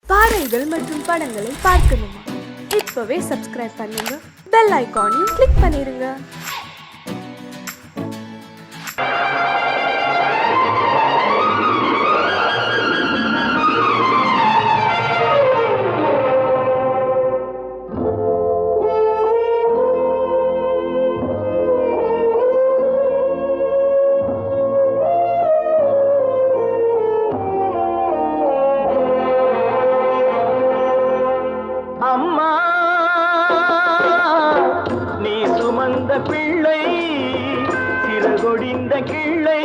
பாடல்கள் மற்றும் படங்களை பார்க்கணுமா? இப்பவே சப்ஸ்கிரைப் பண்ணுங்க, பெல் ஐகானையும் கிளிக் பண்ணிருங்க. அம்மா நீ சுமந்த பிள்ளை சிறகொடிந்த கிள்ளை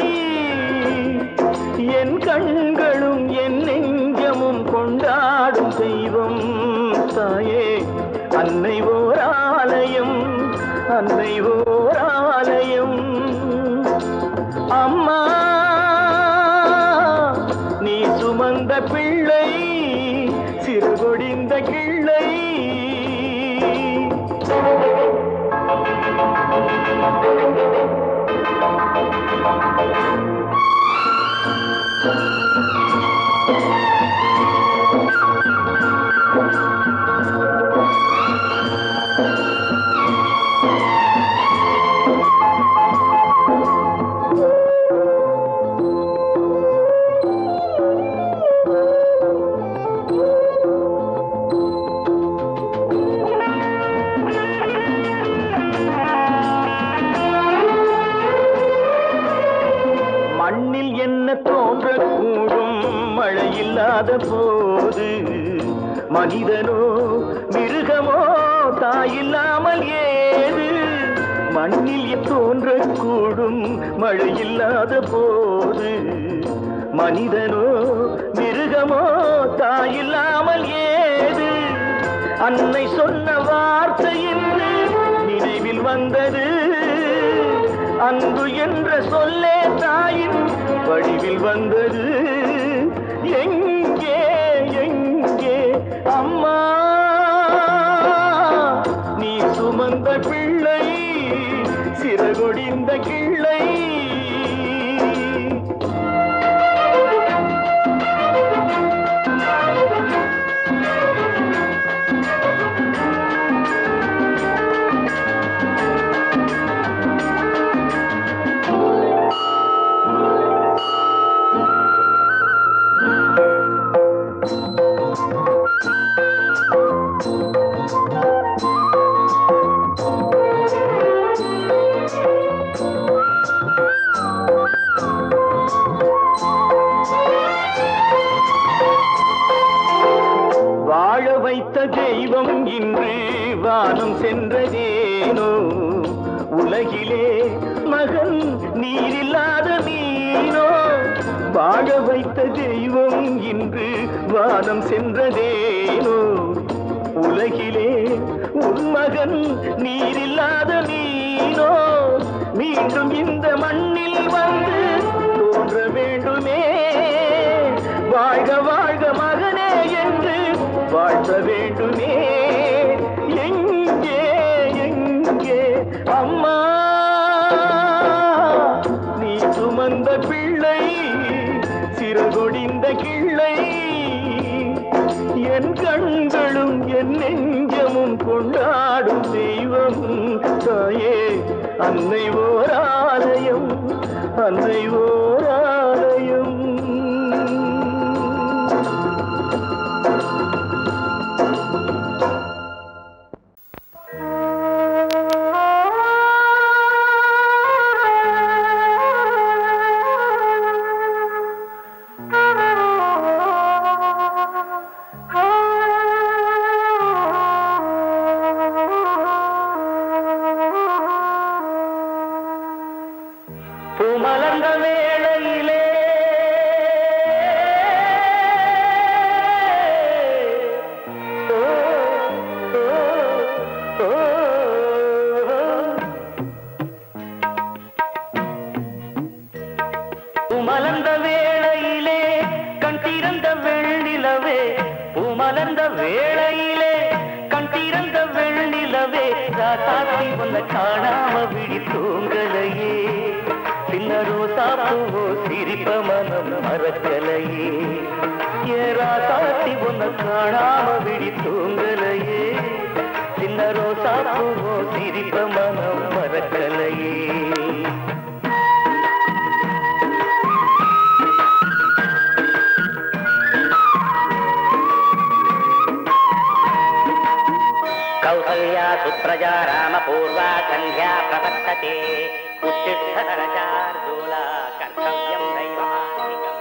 என் கண்களும் என் நெஞ்சமும் கொண்டாடும் தெய்வம் தாயே அன்னை ஓர் ஆலயம் அன்னை ஓர் ஆலயம் அம்மா நீ சுமந்த பிள்ளை சிறுகொடிந்த கிள்ளை மண்ணில் என்ன தோன்றக்கூடும் மழையில்லாத போது மனிதனோ மிருகமோ தாயில்லாமல் ஏது மண்ணில் தோன்றக்கூடும் மழையில்லாத போது மனிதனோ மிருகமோ தாயில்லாமல் ஏது அன்னை சொன்ன வார்த்தையின் நினைவில் வந்தது அன்பு என்ற சொல்லே தாயின் வடிவில் வந்தது எங்கே எங்கே அம்மா நீ சுமந்த பிள்ளை சிறகொடிந்த கிள்ளை வாழ வைத்த தெய்வம் இன்று வானம் சென்றதேனோ உலகிலே மகன் நீரில்லாத மீனோ வாழ வைத்த தெய்வம் இன்று வானம் சென்றதேனோ உலகிலே உன் மகன் நீரில்லாத மீனோ மீண்டும் இந்த மண்ணில் வந்து தோன்ற வேண்டுமே வாழ்க வாழ்க மகனே என்று வாழ்த்த வேண்டுமே எங்கே எங்கே அம்மா நீ சுமந்த பிள்ளை சிறகொடிந்த கிள்ளை என் கண்களும் என் நெஞ்சமும் கொண்டாடும் தெய்வம் தாயே அன்னை ஓர் ஆலயம் அன்னை ஓர் ஆலயம் பூமலர்ந்த வேளையிலே பூமலர்ந்த வேளையிலே கண் திறந்த வெள்ளிலவே பூமலர்ந்த வேளையிலே கண் திறந்த வெள்ளிலவே ராசாத்தி உன்னை காணாம விழி தூங்கலையே சின்ன சின்ன ரோசா பூவோ சிரிப்ப மனம் மறக்கலையே ஏராசாத்தி ஒன்ன காணாம விழி தூங்கலையே சின்ன ரோசா பூவோ சிரிப்ப மனம் மறக்கலையே कौसल्या सुप्रजा रामपूर्वा सन्ध्या प्रवर्तते उत्तिष्ठतरशार्दूला कर्तव्यं दैवमान्तिकम्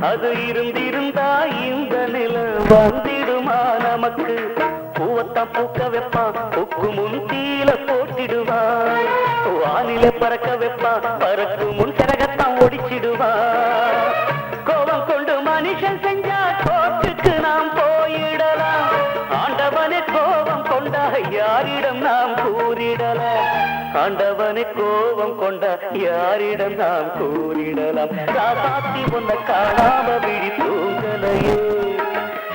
அது இருந்திருந்தா இந்த நில வந்திடுமா நமக்கு பூவத்தான் பூக்க வைப்பான் பூக்கு முன் தீல போட்டிடுவான் வானில பறக்க வைப்பான் பறக்கு முன் சிறகத்தான் ஒடிச்சிடுவான் கோபம் கொண்டு மனுஷன் செஞ்சா கோட்டுக்கு நாம் போயிடலாம் ஆண்டவனே கோபம் கொண்டா யாரிடம் நாம் கூறிடலாம் ஆண்டவனை கோபம் கொண்ட யாரிடம் நாம் கூறிடலாம் ராசாத்தி ஒன்ன காணாம விழி தூங்கலையே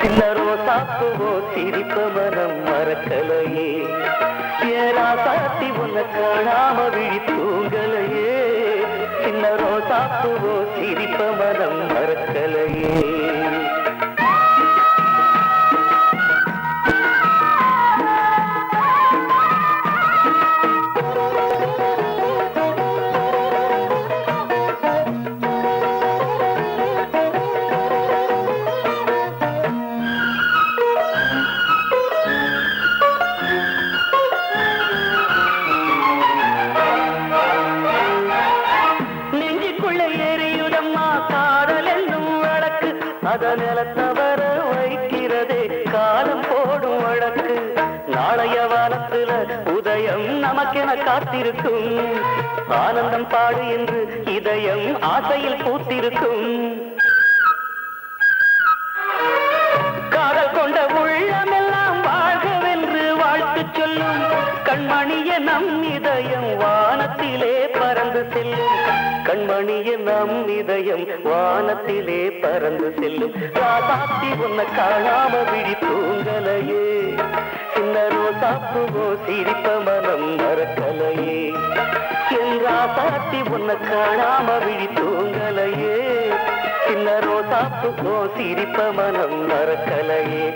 சின்ன ரோசாப்புவோ சிரிப்ப மனம் மறக்கலையே ராசாத்தி ஒன்ன காணாம விழி தூங்கலையே சின்ன ரோசாப்புவோ சிரிப்ப மனம் மறக்கலையே நிலத்தவர வைக்கிறதே காலம் போடும் வழக்கு நாளைய வானத்துல உதயம் நமக்கென காத்திருக்கும் ஆனந்தம் பாடு என்று இதயம் ஆசையில் பூத்திருக்கும் காதல் கொண்ட உள்ளமெல்லாம் வாழ்கவென்று வாழ்த்து சொல்லும் கண்மணிய நம் இதயம் வானத்திலே பறந்து செல்லும் கண்மணிய நம் இதயம் வானத்திலே பறந்து செல்லும் ராசாத்தி உன்ன காணாம விழி தூங்கலையே சின்ன ரோசாப்புவோ சிரிப்ப மனம் மறக்கலையே என் ராசாத்தி உன்ன காணாம விழி தூங்கலையே சின்ன ரோசாப்புவோ சிரிப்ப மனம் மறக்கலையே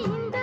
இந்த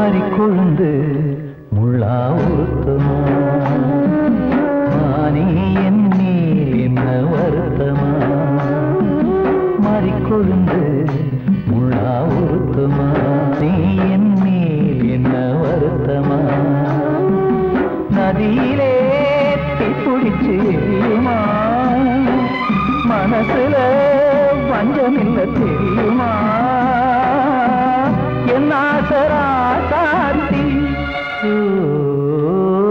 மாறிக்கொழுந்து முள்ளா உருத்தமா மானே என் மேல் என்ன வருத்தமா மாறிக்கொழுந்து முள்ளா உருத்தமா நீ என் மேல் என்ன வருத்தமா நதியிலே பிடிச்சு எரியுமா மனசுல வஞ்சமில்ல தெரியுமா என் ஆசரா சாந்தி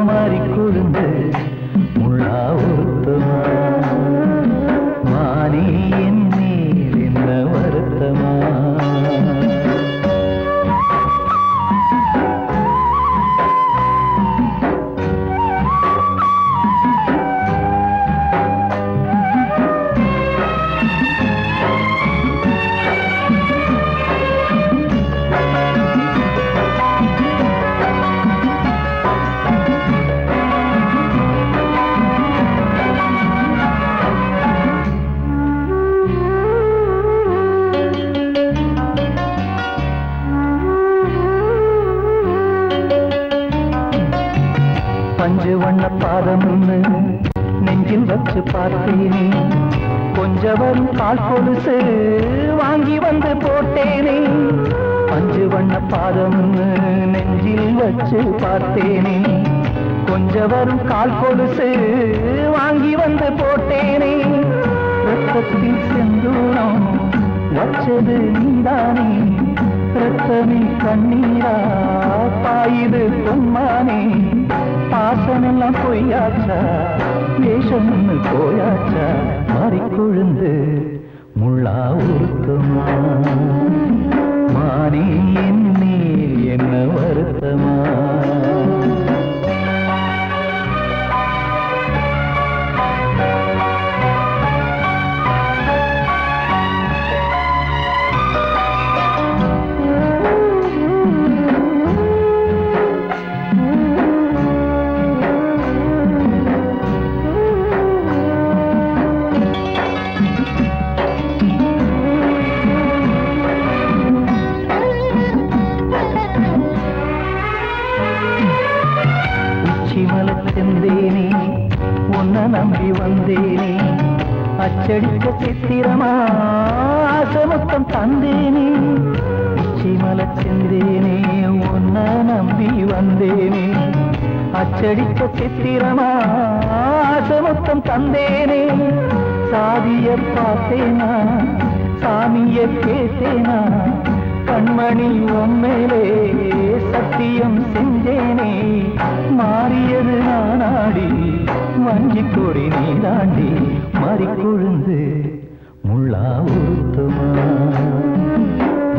மாறிக்கொழுந்து முள்ளா உருத்தமா மானே என் மேல் என்ன வருத்தமா பஞ்சு வண்ண பாதம்னு நெஞ்சில் வச்சு பார்த்தேனே கொஞ்சம் வரும் கால் கொலுசு வாங்கி வந்து போட்டேனே பஞ்சு வண்ண பாதம்னு நெஞ்சில் வச்சு பார்த்தேனே கொஞ்சம் வரும் கால் கொலுசு வாங்கி வந்து போட்டேனே ரத்தத்தில் செந்தூரம் வச்சது நீதானே ரத்தமே கண்ணீரா பாயுது பொன்மானே பாசமெல்லாம் பொய்யாச்சா வேஷம்னு போயாச்சா மாறிக்கொழுந்து முள்ளா உருத்தமா மானே என் மேல் என்ன வருத்தமா செந்தேனே உன்னை நம்பி வந்தேனே அச்சடிக்க சித்திரமா ஆசமுத்தம் தந்தேனே உச்சிமல செந்தேனே உன்னை நம்பி வந்தேனே அச்சடிக்க சித்திரமா ஆசமுத்தம் தந்தேனே சாதிய பார்த்தேனா சாமிய கேட்டேனா கண்மணி உம்மேலே சத்தியம் செஞ்சேனே மாறியது நானாடி வஞ்சி கொடி நீ தாண்டி மாறிக்கொழுந்து முள்ளா உருத்தமா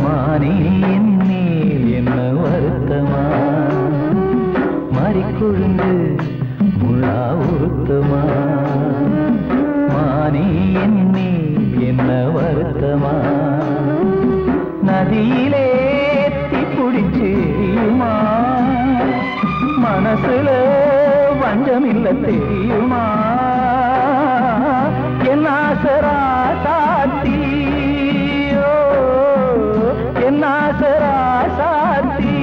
மானே என் மேல் என்ன வருத்தமா மாறிக்கொழுந்து முள்ளா உருத்தமா மானே என் மேல் என்ன வருத்தமா நதியிலே பிடிச்சு எரியுமா மனசுல வஞ்சமில்ல தெரியுமா என் ஆசரா சாத்தி என் ஆசரா சாத்தி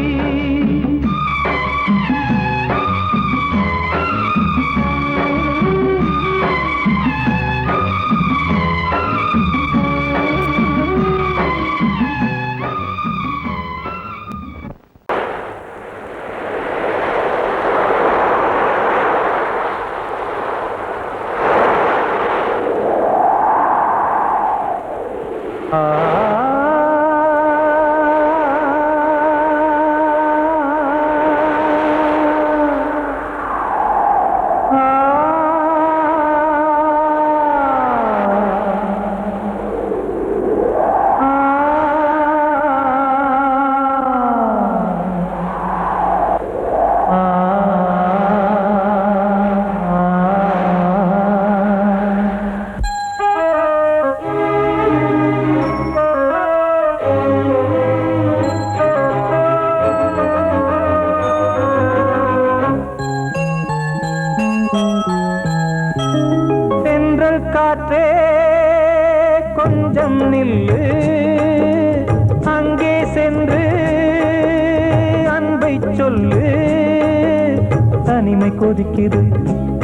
கொதிக்குது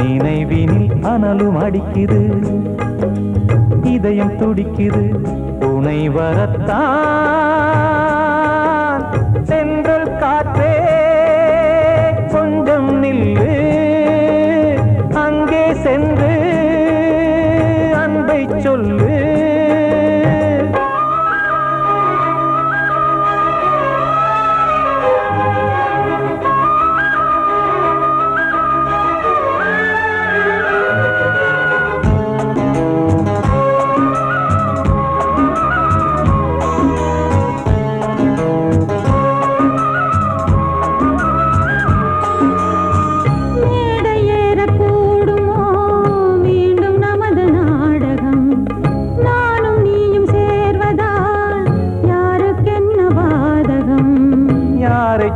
நினைவினில் அனலும் அடிக்குது இதயம் துடிக்குது துணை வரத்தான் சென்றல் காற்றே கொஞ்சம் நில்லு அங்கே சென்று அன்பை சொல்லு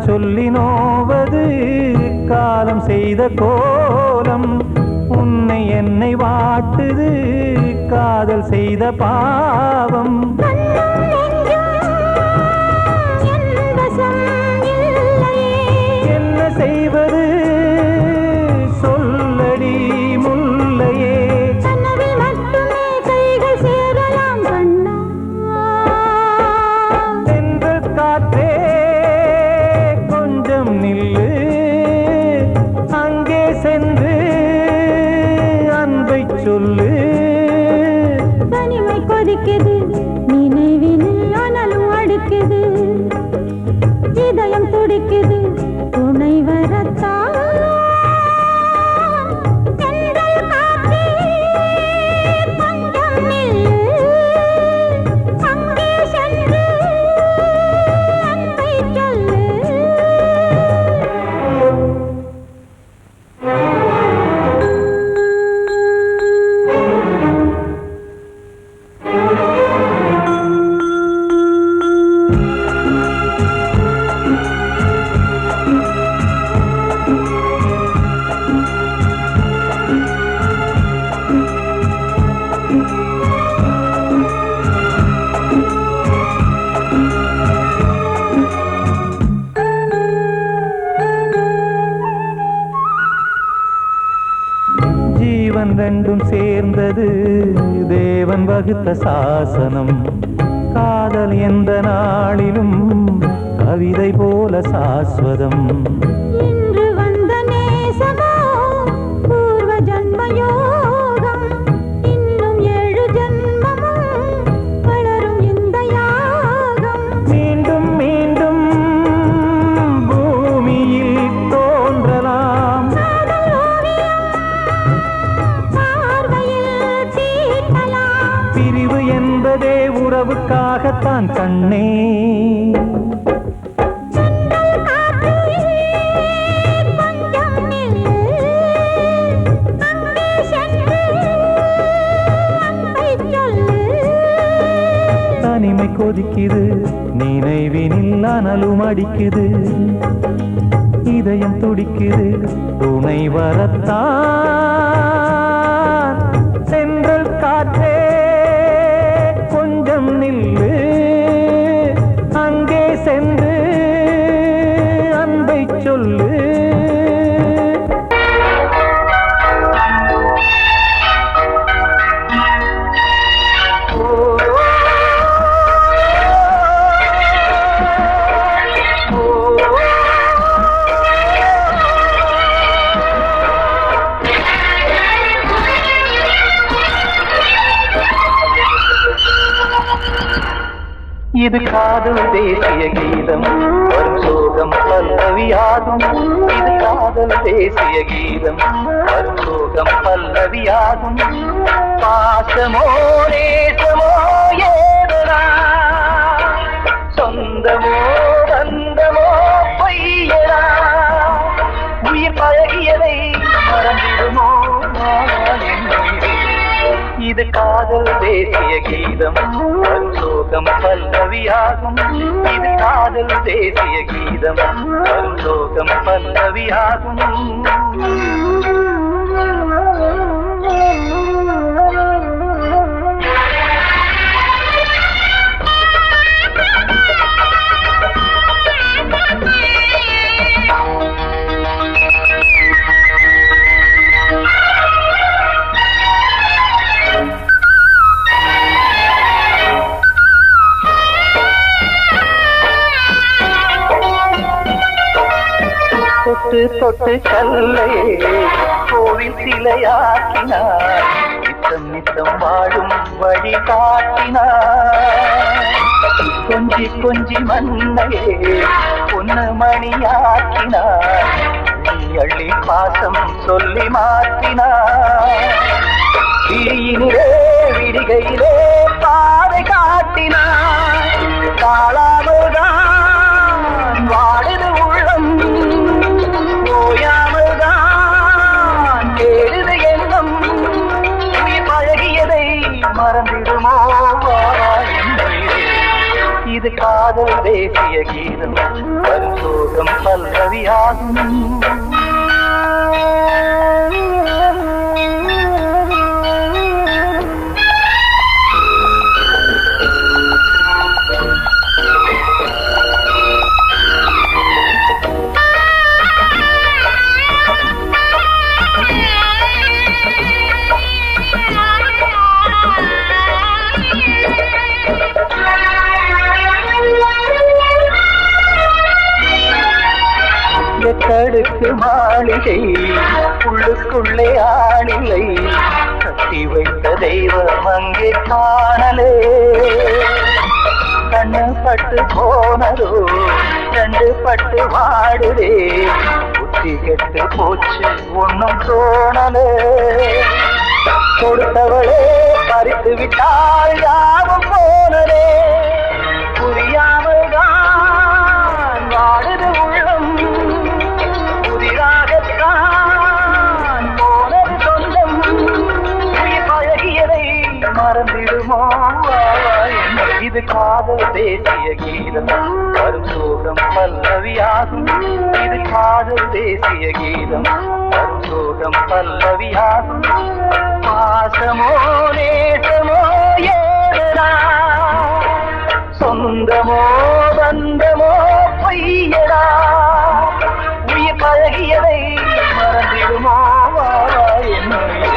சொல்லி நோவது காலம் செய்த கோலம் உன்னை என்னை வாட்டுது காதல் செய்த பாவம் என்ன செய்வது சொல்லடி முல்லையே சென்று காற்றே நில்லு அங்கே சென்று அன்பை சொல்லு தனிமை கொதிக்குது நினைவினில் அனலும் அடிக்குது இதயம் துடிக்குது துணை வரத்தான் ஜீவன் ரெண்டும் சேர்ந்தது தேவன் வகுத்த சாசனம் காதல் எந்த நாளிலும் கவிதை போல சாஸ்வதம் இன்று வந்த நேசமோ பூர்வ ஜன்ம யோகம் இன்னும் 7 ஜன்மமும் வளரும் இந்த யாகம் மீண்டும் மீண்டும் பூமியில் தோன்றலாம் பிரிவு என்பதே உறவுக்காகத்தான் கண்ணே தனிமை கொதிக்குது நினைவினில் அனலும் அடிக்குது இதயம் துடிக்குது துணை வரத்தான் சென்றல் காற்றே கொஞ்சம் நில்லு அங்கே சென்று அன்பை சொல்லு இது காதல் தேசிய கீதம் வரும் சோகம் பல்லவியாகும் இது காதல் தேசிய கீதம் வரும் சோகம் பல்லவியாகும் பாசமோ நேசமோ ஏதனா சொந்தமோ பந்தமோ பொய்யனா உயிர் பழகியதை மறந்திடுமோ இது காதல் தேசிய கீதம் வரும் சோகம் பல்லவியாகும் இது காதல் தேசிய கீதம் வரும் சோகம் பல்லவியாகும் தொட்டு தொட்டு கல்லையே கோவில் சிலையாக்கினார் நித்தம் நித்தம் வாழும் வழி காட்டினார் கொஞ்சி கொஞ்சி மண்ணையே பொன்னு மணியாக்கினார் அள்ளி அள்ளி பாசம் சொல்லி மாற்றினார் விழியினிலே விடிகையிலே பாதை காட்டினார் தாழாமல்தான் வாடுது உள்ளம் ஓயாமல்தான் தேடுது எண்ணம் உயிர் பழகியதை மறந்திடுமோ இது காதல் தேசிய கீதம் வரும் சோகம் பல்லவியாகும் கடுக்கு மாளிகை உள்ளுக்குள்ளே ஆளிலை கட்டி வைத்த தெய்வம் அங்கே காணலே கண்ணு பட்டு போனதோ ரெண்டு பட்டு வாடுதே புத்தி கெட்டு போச்சு ஒன்னும் தோணலே கொடுத்தவளே பறித்து விட்டால் யாவும் போனதே புரியாமல் தான் வாடுது உள்ளம் போனது சொந்தம் உயிர் பழகியதை மறந்திடுமோ இது காதல் தேசிய கீதம் வரும் சோகம் பல்லவியாகும் இது காதல் தேசிய கீதம் வரும் சோகம் பல்லவியாகும் பாசமோ நேசமோ ஏதா சொந்தமோ பந்தமோ பொய்யடா உயிர் பழகியதை மறந்திடுமோ என்னுடைய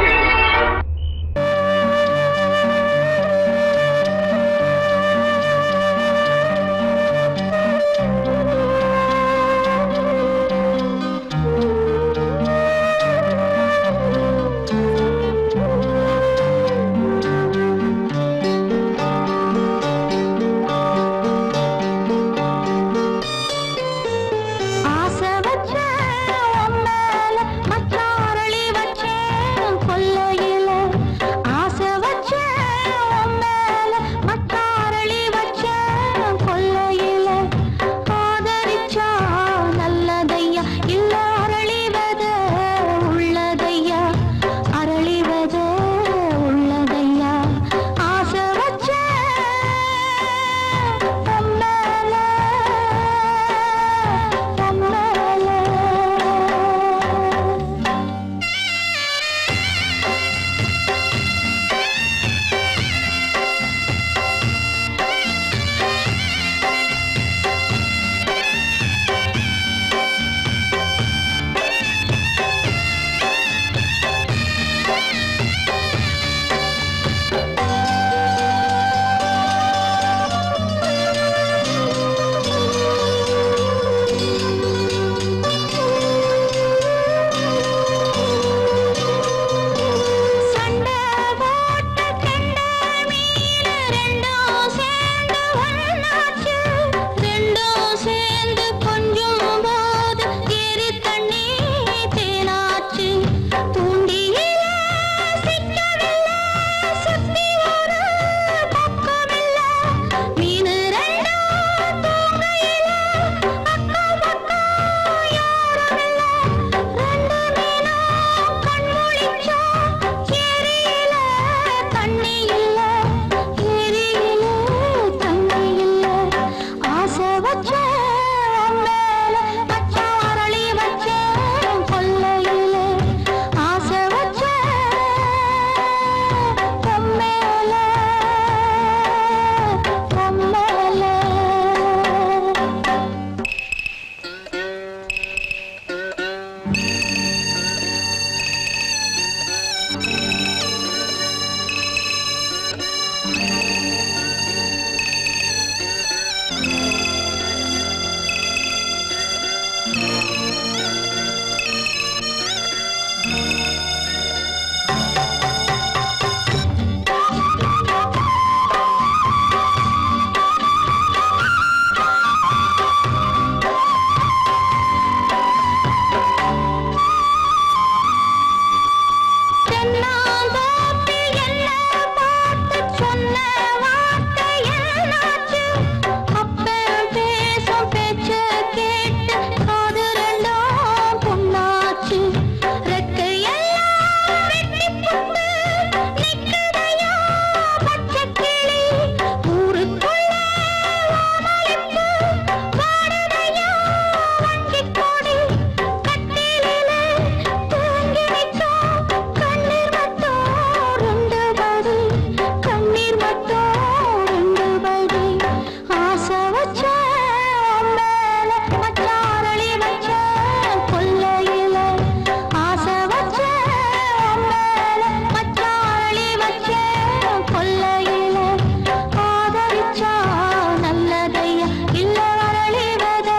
நல்லதையா இல்ல அரளிவத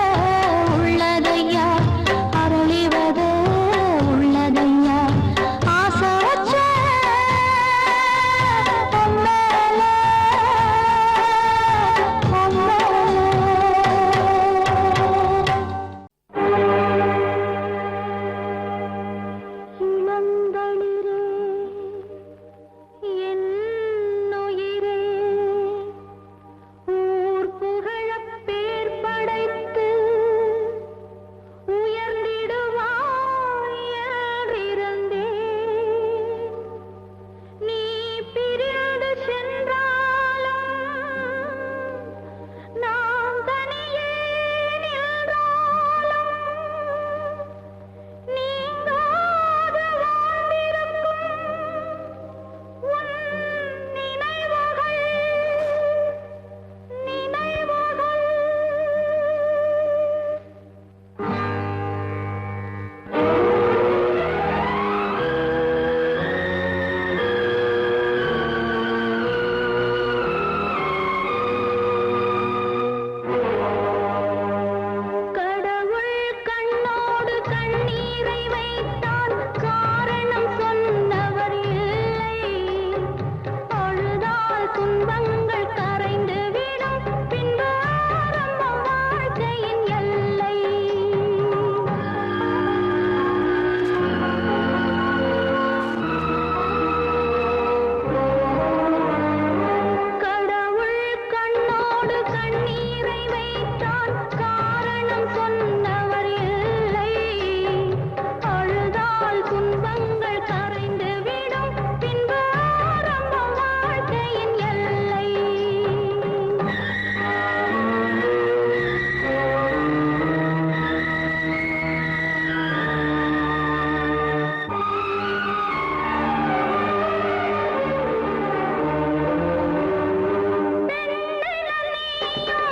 உள்ளதையா அரளிவத உள்ளதையா ஆசை வச்ச பொம்மேல இளந்தளிரே என்னுயிரே ஊர் புகழப் பேர் படைத்து உயர்ந்திடுவாய் என்றிருந்தேன். நீ பிரிந்து சென்றாலும் நாம் தனியே நின்றாலும் நீங்காது வாழ்ந்திருக்கும் உன் நினைவுகள் நினைவுகள் கடவுள் கண்ணோடு கண்ணீரை வைத்தான் காரணம் சொன்னவர் இல்லை. அழுதால் துன்பங்கள் கரைந்து விடும் பின்பு ஆரம்பம் வாழ்க்கையின் எல்லை. கடவுள் கண்ணோடு கண்ணீரை வைத்தான் காரணம் சொன்னவர் இல்லை. அழுதால் துன்பங்கள் கரைந்து விடும் பின்பு ஆரம்பம் வாழ்க்கையின் எல்லை. பெண்ணினர் நீயும்